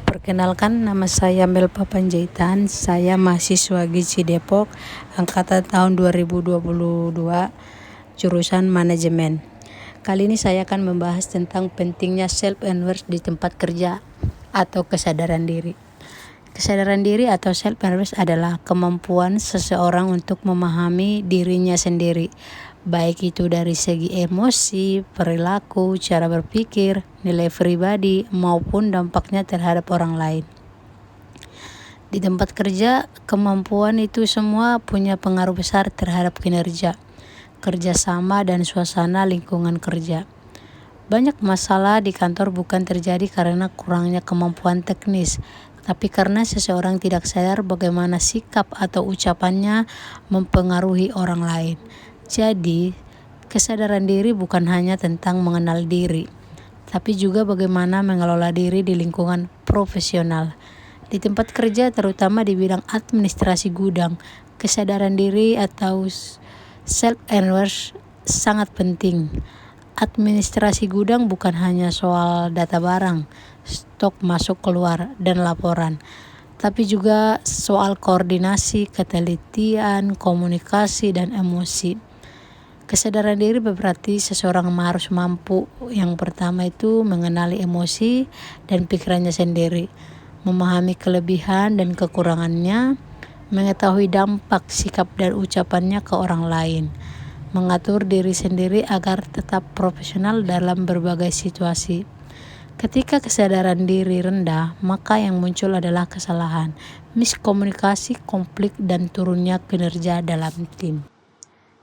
Perkenalkan, nama saya Melpa Panjaitan. Saya mahasiswa Gizi Depok, angkatan tahun 2022, jurusan manajemen. Kali ini saya akan membahas tentang pentingnya self-awareness di tempat kerja atau kesadaran diri. Kesadaran diri atau self-awareness adalah kemampuan seseorang untuk memahami dirinya sendiri, baik itu dari segi emosi, perilaku, cara berpikir, nilai pribadi, maupun dampaknya terhadap orang lain. Di tempat kerja, kemampuan itu semua punya pengaruh besar terhadap kinerja, kerjasama, dan suasana lingkungan kerja. Banyak masalah di kantor bukan terjadi karena kurangnya kemampuan teknis, tapi karena seseorang tidak sadar bagaimana sikap atau ucapannya mempengaruhi orang lain. Jadi, kesadaran diri bukan hanya tentang mengenal diri, tapi juga bagaimana mengelola diri di lingkungan profesional. Di tempat kerja, terutama di bidang administrasi gudang, kesadaran diri atau self-awareness sangat penting. Administrasi gudang bukan hanya soal data barang, stok masuk keluar, dan laporan, tapi juga soal koordinasi, ketelitian, komunikasi, dan emosi. Kesadaran diri berarti seseorang harus mampu, yang pertama itu mengenali emosi dan pikirannya sendiri, memahami kelebihan dan kekurangannya, mengetahui dampak sikap dan ucapannya ke orang lain, mengatur diri sendiri agar tetap profesional dalam berbagai situasi. Ketika kesadaran diri rendah, maka yang muncul adalah kesalahan, miskomunikasi, konflik, dan turunnya kinerja dalam tim.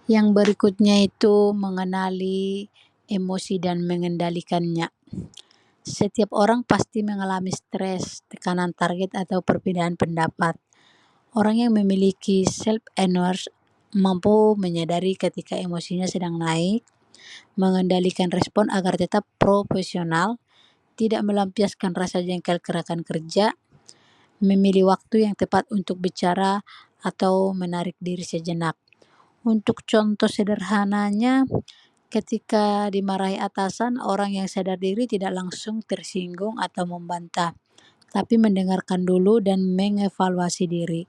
Yang berikutnya itu mengenali emosi dan mengendalikannya. Setiap orang pasti mengalami stres, tekanan target, atau perbedaan pendapat. Orang yang memiliki self-awareness mampu menyadari ketika emosinya sedang naik, mengendalikan respon agar tetap profesional, tidak melampiaskan rasa jengkel ke rekan kerja, memilih waktu yang tepat untuk bicara, atau menarik diri sejenak. Untuk contoh sederhananya, ketika dimarahi atasan, orang yang sadar diri tidak langsung tersinggung atau membantah, tapi mendengarkan dulu dan mengevaluasi diri.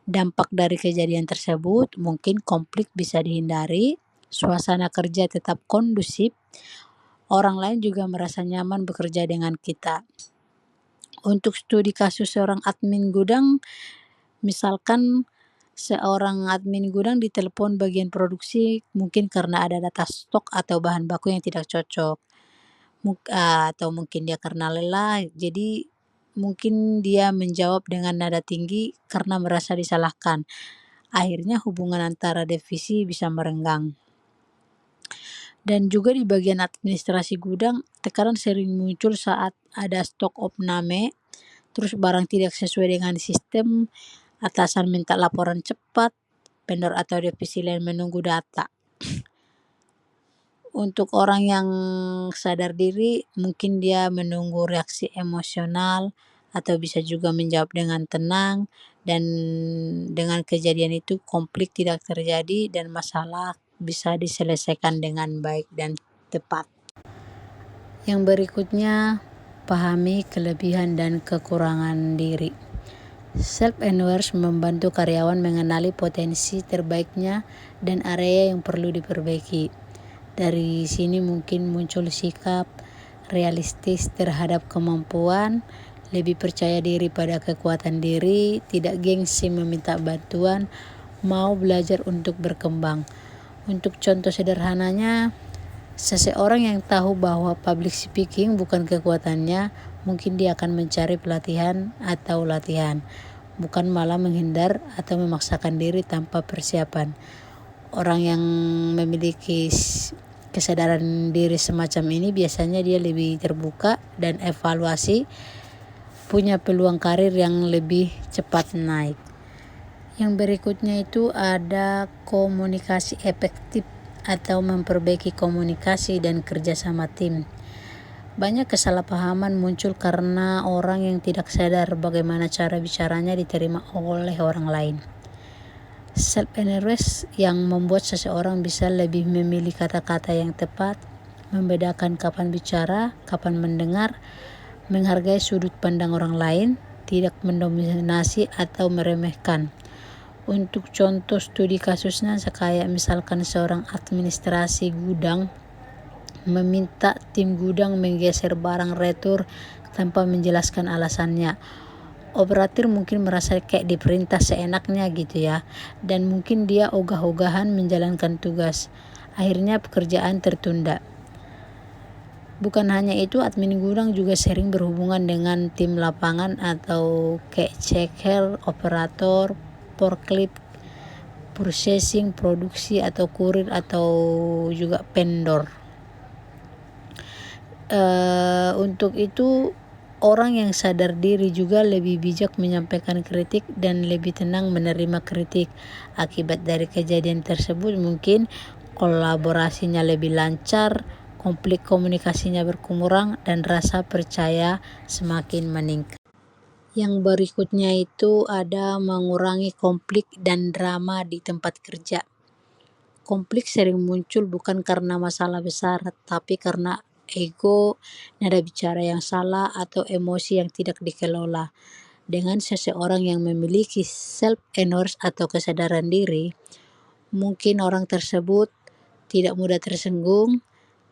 Dampak dari kejadian tersebut, mungkin konflik bisa dihindari, suasana kerja tetap kondusif, orang lain juga merasa nyaman bekerja dengan kita. Untuk studi kasus seorang admin gudang, misalkan seorang admin gudang ditelepon bagian produksi mungkin karena ada data stok atau bahan baku yang tidak cocok. Atau mungkin dia karena lelah, jadi mungkin dia menjawab dengan nada tinggi karena merasa disalahkan. Akhirnya hubungan antara divisi bisa merenggang. Dan juga di bagian administrasi gudang, tekanan sering muncul saat ada stok opname, terus barang tidak sesuai dengan sistem, atasan minta laporan cepat, vendor atau divisi lain menunggu data. Untuk orang yang sadar diri, mungkin dia menunggu reaksi emosional atau bisa juga menjawab dengan tenang, dan dengan kejadian itu konflik tidak terjadi dan masalah bisa diselesaikan dengan baik dan tepat. Yang berikutnya, pahami kelebihan dan kekurangan diri. Self-awareness membantu karyawan mengenali potensi terbaiknya dan area yang perlu diperbaiki. Dari sini mungkin muncul sikap realistis terhadap kemampuan, lebih percaya diri pada kekuatan diri, tidak gengsi meminta bantuan, mau belajar untuk berkembang. Untuk contoh sederhananya, seseorang yang tahu bahwa public speaking bukan kekuatannya, mungkin dia akan mencari pelatihan atau latihan, bukan malah menghindar atau memaksakan diri tanpa persiapan. Orang yang memiliki kesadaran diri semacam ini biasanya dia lebih terbuka dan evaluasi, punya peluang karir yang lebih cepat naik. Yang berikutnya itu ada komunikasi efektif atau memperbaiki komunikasi dan kerjasama tim. Banyak kesalahpahaman muncul karena orang yang tidak sadar bagaimana cara bicaranya diterima oleh orang lain. Self-awareness yang membuat seseorang bisa lebih memilih kata-kata yang tepat, membedakan kapan bicara, kapan mendengar, menghargai sudut pandang orang lain, tidak mendominasi atau meremehkan. Untuk contoh studi kasusnya, kayak misalkan seorang administrasi gudang meminta tim gudang menggeser barang retur tanpa menjelaskan alasannya. Operator mungkin merasa kayak diperintah seenaknya gitu ya, dan mungkin dia ogah-ogahan menjalankan tugas. Akhirnya pekerjaan tertunda. Bukan hanya itu, admin gudang juga sering berhubungan dengan tim lapangan atau kayak checker, operator, forklift, processing, produksi atau kurir atau juga vendor. Untuk itu, orang yang sadar diri juga lebih bijak menyampaikan kritik dan lebih tenang menerima kritik. Akibat dari kejadian tersebut mungkin kolaborasinya lebih lancar, konflik komunikasinya berkurang, dan rasa percaya semakin meningkat. Yang berikutnya itu ada mengurangi konflik dan drama di tempat kerja. Konflik sering muncul bukan karena masalah besar, tapi karena ego, nada bicara yang salah, atau emosi yang tidak dikelola. Dengan seseorang yang memiliki self-awareness atau kesadaran diri, mungkin orang tersebut tidak mudah tersinggung,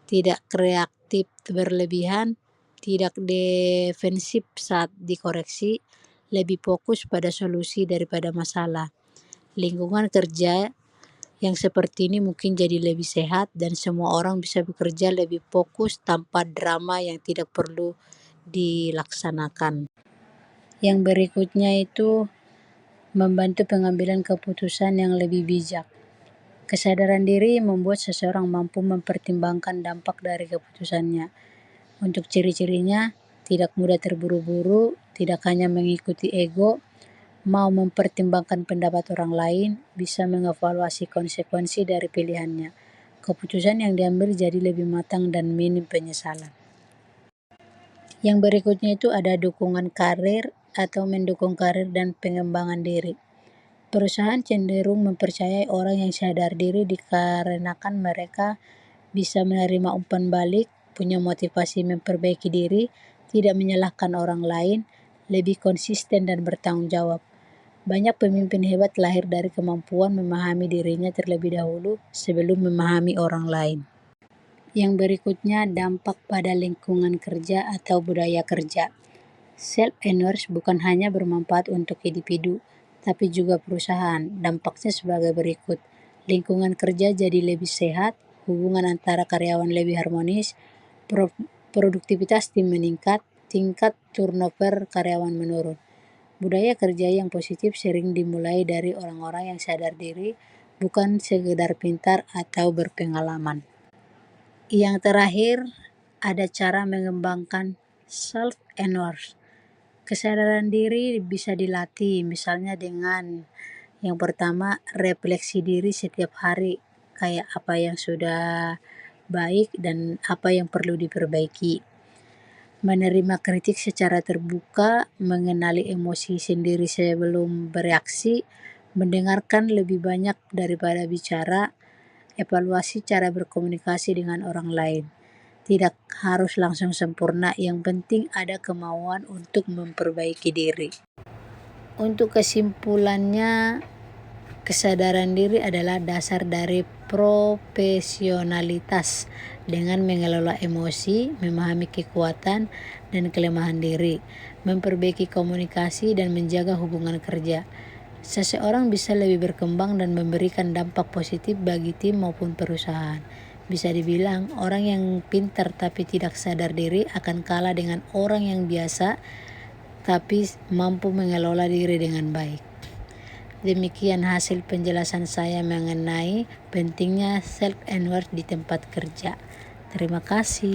tidak reaktif berlebihan, tidak defensif saat dikoreksi, lebih fokus pada solusi daripada masalah. Lingkungan kerja yang seperti ini mungkin jadi lebih sehat dan semua orang bisa bekerja lebih fokus tanpa drama yang tidak perlu dilaksanakan. Yang berikutnya itu membantu pengambilan keputusan yang lebih bijak. Kesadaran diri membuat seseorang mampu mempertimbangkan dampak dari keputusannya. Untuk ciri-cirinya, tidak mudah terburu-buru, tidak hanya mengikuti ego, mau mempertimbangkan pendapat orang lain, bisa mengevaluasi konsekuensi dari pilihannya. Keputusan yang diambil jadi lebih matang dan minim penyesalan. Yang berikutnya itu ada dukungan karir atau mendukung karir dan pengembangan diri. Perusahaan cenderung mempercayai orang yang sadar diri dikarenakan mereka bisa menerima umpan balik, punya motivasi memperbaiki diri, tidak menyalahkan orang lain, lebih konsisten dan bertanggung jawab. Banyak pemimpin hebat lahir dari kemampuan memahami dirinya terlebih dahulu sebelum memahami orang lain. Yang berikutnya, dampak pada lingkungan kerja atau budaya kerja. Self-awareness bukan hanya bermanfaat untuk individu, tapi juga perusahaan. Dampaknya sebagai berikut. Lingkungan kerja jadi lebih sehat, hubungan antara karyawan lebih harmonis, produktivitas tim meningkat, tingkat turnover karyawan menurun. Budaya kerja yang positif sering dimulai dari orang-orang yang sadar diri, bukan sekedar pintar atau berpengalaman. Yang terakhir, ada cara mengembangkan self-awareness. Kesadaran diri bisa dilatih, misalnya dengan yang pertama, refleksi diri setiap hari, kayak apa yang sudah baik dan apa yang perlu diperbaiki. Menerima kritik secara terbuka, mengenali emosi sendiri sebelum bereaksi, mendengarkan lebih banyak daripada bicara, evaluasi cara berkomunikasi dengan orang lain. Tidak harus langsung sempurna, yang penting ada kemauan untuk memperbaiki diri. Untuk kesimpulannya, kesadaran diri adalah dasar dari profesionalitas. Dengan mengelola emosi, memahami kekuatan dan kelemahan diri, memperbaiki komunikasi dan menjaga hubungan kerja, seseorang bisa lebih berkembang dan memberikan dampak positif bagi tim maupun perusahaan. Bisa dibilang, orang yang pintar tapi tidak sadar diri akan kalah dengan orang yang biasa tapi mampu mengelola diri dengan baik. Demikian hasil penjelasan saya mengenai pentingnya self-awareness di tempat kerja. Terima kasih.